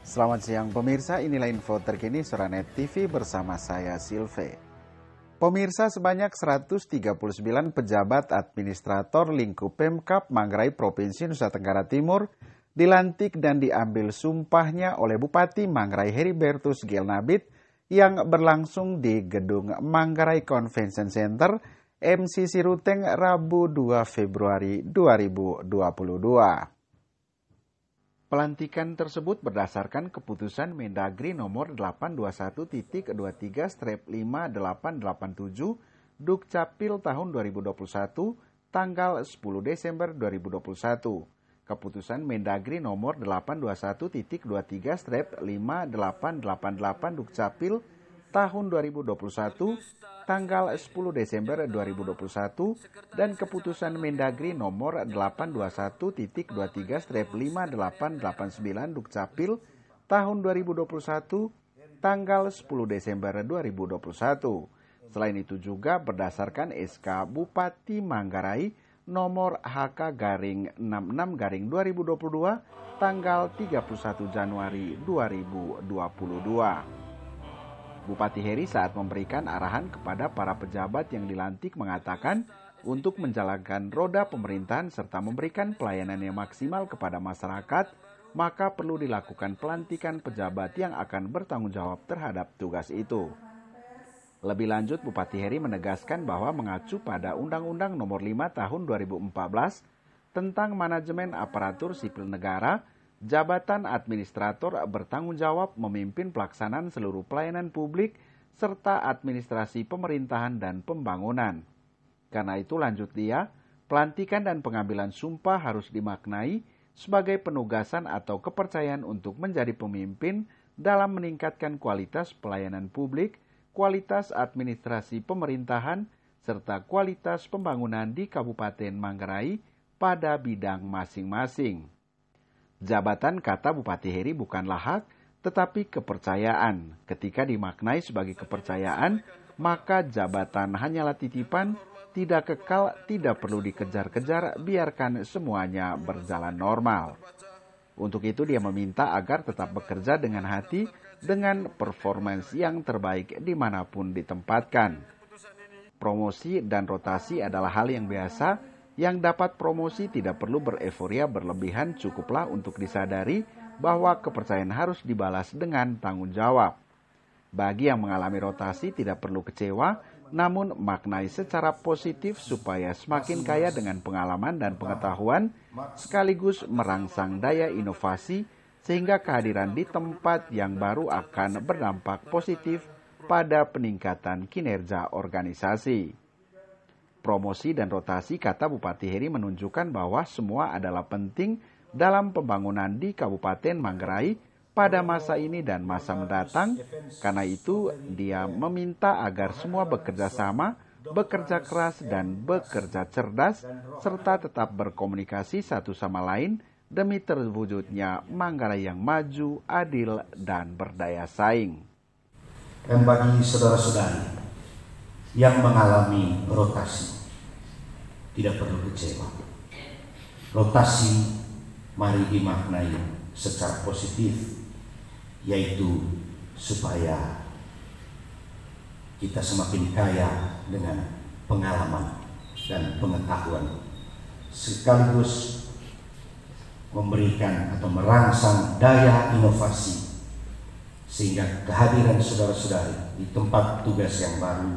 Selamat siang pemirsa, inilah info terkini Suranet TV bersama saya Silve. Pemirsa, sebanyak 139 pejabat administrator lingkup Pemkab Manggarai Provinsi Nusa Tenggara Timur dilantik dan diambil sumpahnya oleh Bupati Manggarai Heribertus Gelnabit yang berlangsung di Gedung Manggarai Convention Center MCC Ruteng Rabu 2 Februari 2022. Pelantikan tersebut berdasarkan keputusan Mendagri nomor 821.23/5887 Dukcapil tahun 2021 tanggal 10 Desember 2021. Keputusan Mendagri nomor 821.23/5888 Dukcapil tahun 2021 tanggal 10 Desember 2021 dan keputusan Mendagri nomor 821.23/5889 Dukcapil tahun 2021 tanggal 10 Desember 2021. Selain itu juga berdasarkan SK Bupati Manggarai nomor HK-66-2022 tanggal 31 Januari 2022. Bupati Heri saat memberikan arahan kepada para pejabat yang dilantik mengatakan untuk menjalankan roda pemerintahan serta memberikan pelayanan yang maksimal kepada masyarakat, maka perlu dilakukan pelantikan pejabat yang akan bertanggung jawab terhadap tugas itu. Lebih lanjut, Bupati Heri menegaskan bahwa mengacu pada Undang-Undang Nomor 5 Tahun 2014 tentang Manajemen Aparatur Sipil Negara, jabatan administrator bertanggung jawab memimpin pelaksanaan seluruh pelayanan publik serta administrasi pemerintahan dan pembangunan. Karena itu lanjut dia, pelantikan dan pengambilan sumpah harus dimaknai sebagai penugasan atau kepercayaan untuk menjadi pemimpin dalam meningkatkan kualitas pelayanan publik, kualitas administrasi pemerintahan, serta kualitas pembangunan di Kabupaten Manggarai pada bidang masing-masing. Jabatan, kata Bupati Heri, bukanlah hak, tetapi kepercayaan. Ketika dimaknai sebagai kepercayaan, maka jabatan hanyalah titipan, tidak kekal, tidak perlu dikejar-kejar, biarkan semuanya berjalan normal. Untuk itu dia meminta agar tetap bekerja dengan hati, dengan performance yang terbaik dimanapun ditempatkan. Promosi dan rotasi adalah hal yang biasa. Yang dapat promosi tidak perlu bereforia berlebihan, cukuplah untuk disadari bahwa kepercayaan harus dibalas dengan tanggung jawab. Bagi yang mengalami rotasi tidak perlu kecewa, namun maknai secara positif supaya semakin kaya dengan pengalaman dan pengetahuan, sekaligus merangsang daya inovasi sehingga kehadiran di tempat yang baru akan berdampak positif pada peningkatan kinerja organisasi. Promosi dan rotasi, kata Bupati Heri, menunjukkan bahwa semua adalah penting dalam pembangunan di Kabupaten Manggarai pada masa ini dan masa mendatang. Karena itu, dia meminta agar semua bekerja sama, bekerja keras, dan bekerja cerdas, serta tetap berkomunikasi satu sama lain demi terwujudnya Manggarai yang maju, adil, dan berdaya saing. Dan bagi saudara-saudari yang mengalami rotasi, tidak perlu kecewa. Rotasi mari dimaknai secara positif, yaitu supaya kita semakin kaya dengan pengalaman dan pengetahuan, sekaligus memberikan atau merangsang daya inovasi, sehingga kehadiran saudara-saudari di tempat tugas yang baru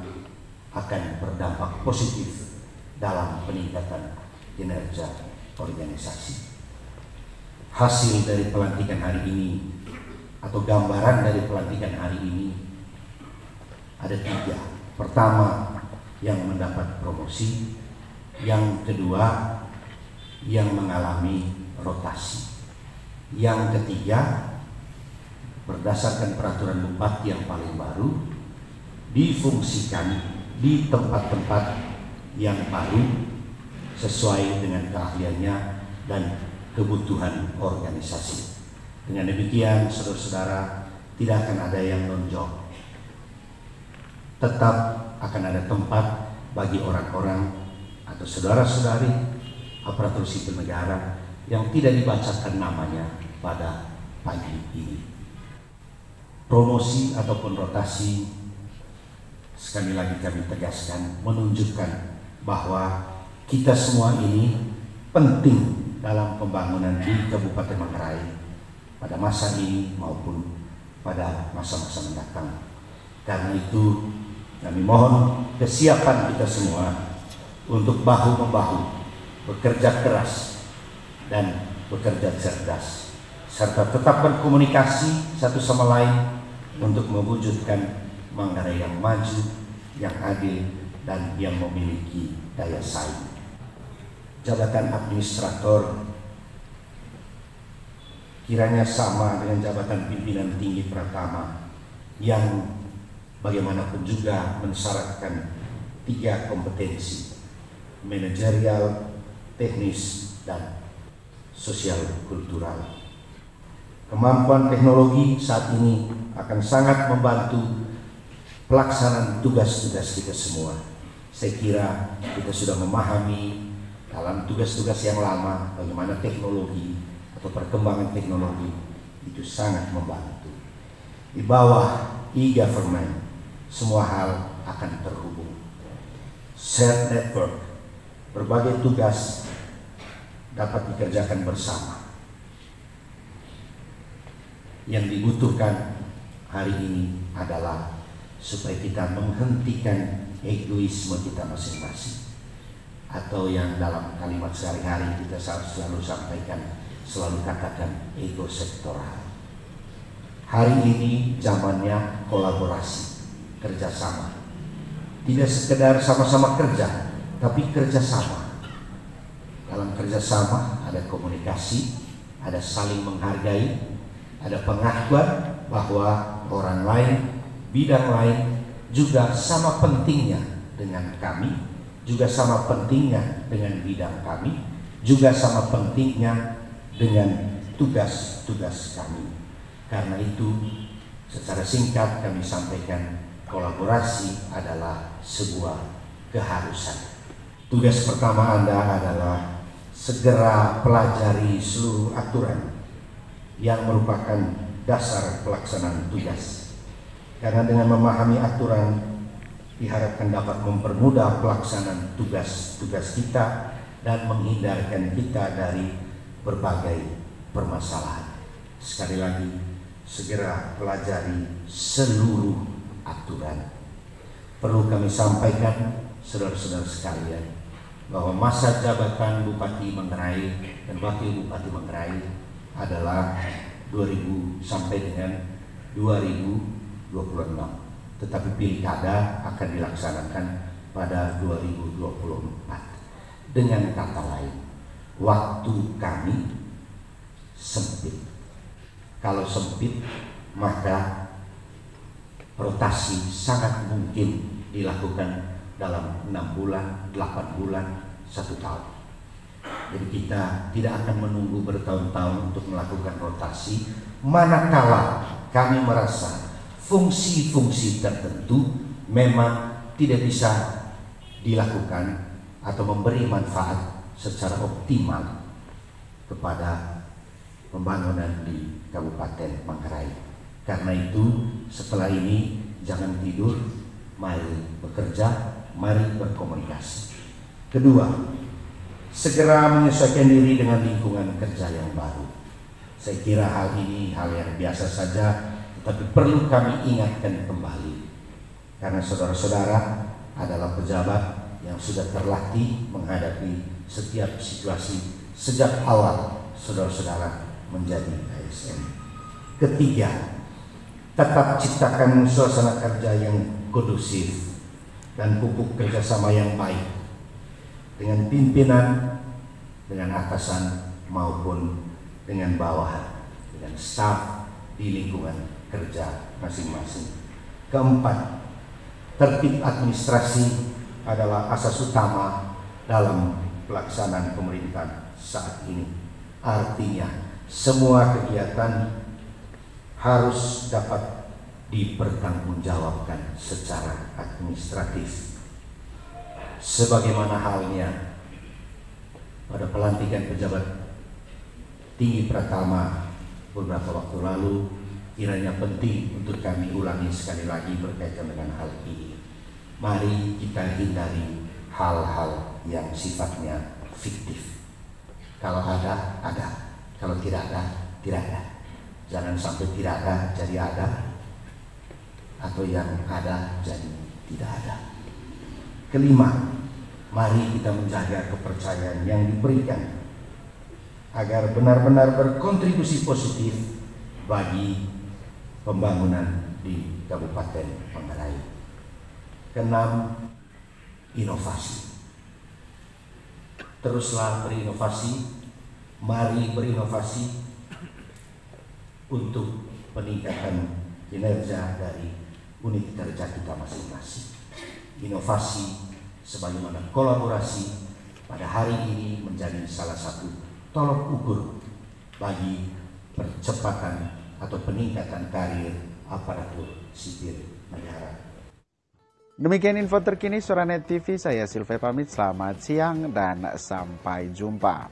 akan berdampak positif dalam peningkatan kinerja organisasi. Hasil dari pelantikan hari ini atau gambaran dari pelantikan hari ini ada 3. Pertama, yang mendapat promosi. Yang kedua, yang mengalami rotasi. Yang ketiga, berdasarkan peraturan bupati yang paling baru, difungsikan di tempat-tempat yang baru sesuai dengan keahliannya dan kebutuhan organisasi. Dengan demikian, saudara-saudara, tidak akan ada yang nonjok. Tetap akan ada tempat bagi orang-orang atau saudara-saudari aparatur sipil negara yang tidak dibacakan namanya pada pagi ini. promosi ataupun rotasi, sekali lagi kami tegaskan, menunjukkan bahwa kita semua ini penting dalam pembangunan di Kabupaten Manggarai pada masa ini maupun pada masa-masa mendatang. Karena itu kami mohon kesiapan kita semua untuk bahu-membahu, bekerja keras dan bekerja cerdas, serta tetap berkomunikasi satu sama lain untuk mewujudkan Manggarai yang maju, yang adil, dan yang memiliki daya saing. Jabatan administrator kiranya sama dengan jabatan pimpinan tinggi Pratama yang bagaimanapun juga mensyaratkan 3 kompetensi: manajerial, teknis, dan sosial kultural. Kemampuan teknologi saat ini akan sangat membantu pelaksanaan tugas-tugas kita semua. Saya kira kita sudah memahami dalam tugas-tugas yang lama bagaimana teknologi atau perkembangan teknologi itu sangat membantu. Di bawah e-government semua hal akan terhubung. Shared network, berbagai tugas dapat dikerjakan bersama. Yang dibutuhkan hari ini adalah supaya kita menghentikan egoisme kita masing-masing, atau yang dalam kalimat sehari-hari kita selalu sampaikan, selalu katakan ego sektoral. Hari ini zamannya kolaborasi, kerjasama. Tidak sekedar sama-sama kerja, tapi kerjasama. Dalam kerjasama ada komunikasi, ada saling menghargai, ada pengakuan bahwa orang lain, bidang lain juga sama pentingnya dengan kami, juga sama pentingnya dengan bidang kami, juga sama pentingnya dengan tugas-tugas kami. Karena itu, secara singkat kami sampaikan, kolaborasi adalah sebuah keharusan. Tugas pertama Anda adalah segera pelajari seluruh aturan yang merupakan dasar pelaksanaan tugas. Karena dengan memahami aturan diharapkan dapat mempermudah pelaksanaan tugas-tugas kita dan menghindarkan kita dari berbagai permasalahan. Sekali lagi, segera pelajari seluruh aturan. Perlu kami sampaikan, saudara-saudara sekalian, bahwa masa jabatan Bupati Manggarai dan Wakil Bupati Manggarai adalah 2000 sampai dengan 2026, tetapi pilkada akan dilaksanakan pada 2024. Dengan kata lain, waktu kami sempit. Kalau sempit, maka rotasi sangat mungkin dilakukan dalam 6 bulan, 8 bulan, 1 tahun. Jadi kita tidak akan menunggu bertahun-tahun untuk melakukan rotasi, manakala kami merasa fungsi-fungsi tertentu memang tidak bisa dilakukan atau memberi manfaat secara optimal kepada pembangunan di Kabupaten Manggarai. Karena itu, setelah ini jangan tidur, mari bekerja, mari berkomunikasi. Kedua, segera menyesuaikan diri dengan lingkungan kerja yang baru. Saya kira hal ini hal yang biasa saja, tetapi perlu kami ingatkan kembali. Karena saudara-saudara adalah pejabat yang sudah terlatih menghadapi setiap situasi sejak awal saudara-saudara menjadi ASN. Ketiga, tetap ciptakan suasana kerja yang kondusif dan pupuk kerjasama yang baik dengan pimpinan, dengan atasan maupun dengan bawahan, dengan staf di lingkungan kerja masing-masing. Keempat, tertib administrasi adalah asas utama dalam pelaksanaan pemerintahan saat ini. Artinya, semua kegiatan harus dapat dipertanggungjawabkan secara administratif. Sebagaimana halnya pada pelantikan pejabat tinggi Pratama beberapa waktu lalu, kiranya penting untuk kami ulangi sekali lagi berkaitan dengan hal ini. Mari kita hindari hal-hal yang sifatnya fiktif. Kalau ada, ada. Kalau tidak ada, tidak ada. Jangan sampai tidak ada jadi ada, atau yang ada jadi tidak ada. Kelima, mari kita menjaga kepercayaan yang diberikan agar benar-benar berkontribusi positif bagi pembangunan di Kabupaten Manggarai. Keenam, inovasi. Teruslah berinovasi, mari berinovasi untuk peningkatan kinerja dari unit kerja kita masing-masing. Inovasi sebagaimana kolaborasi pada hari ini menjadi salah satu tolok ukur bagi percepatan atau peningkatan karir aparatur sipil negara. Demikian info terkini Suara Net TV, saya Silve pamit, selamat siang dan sampai jumpa.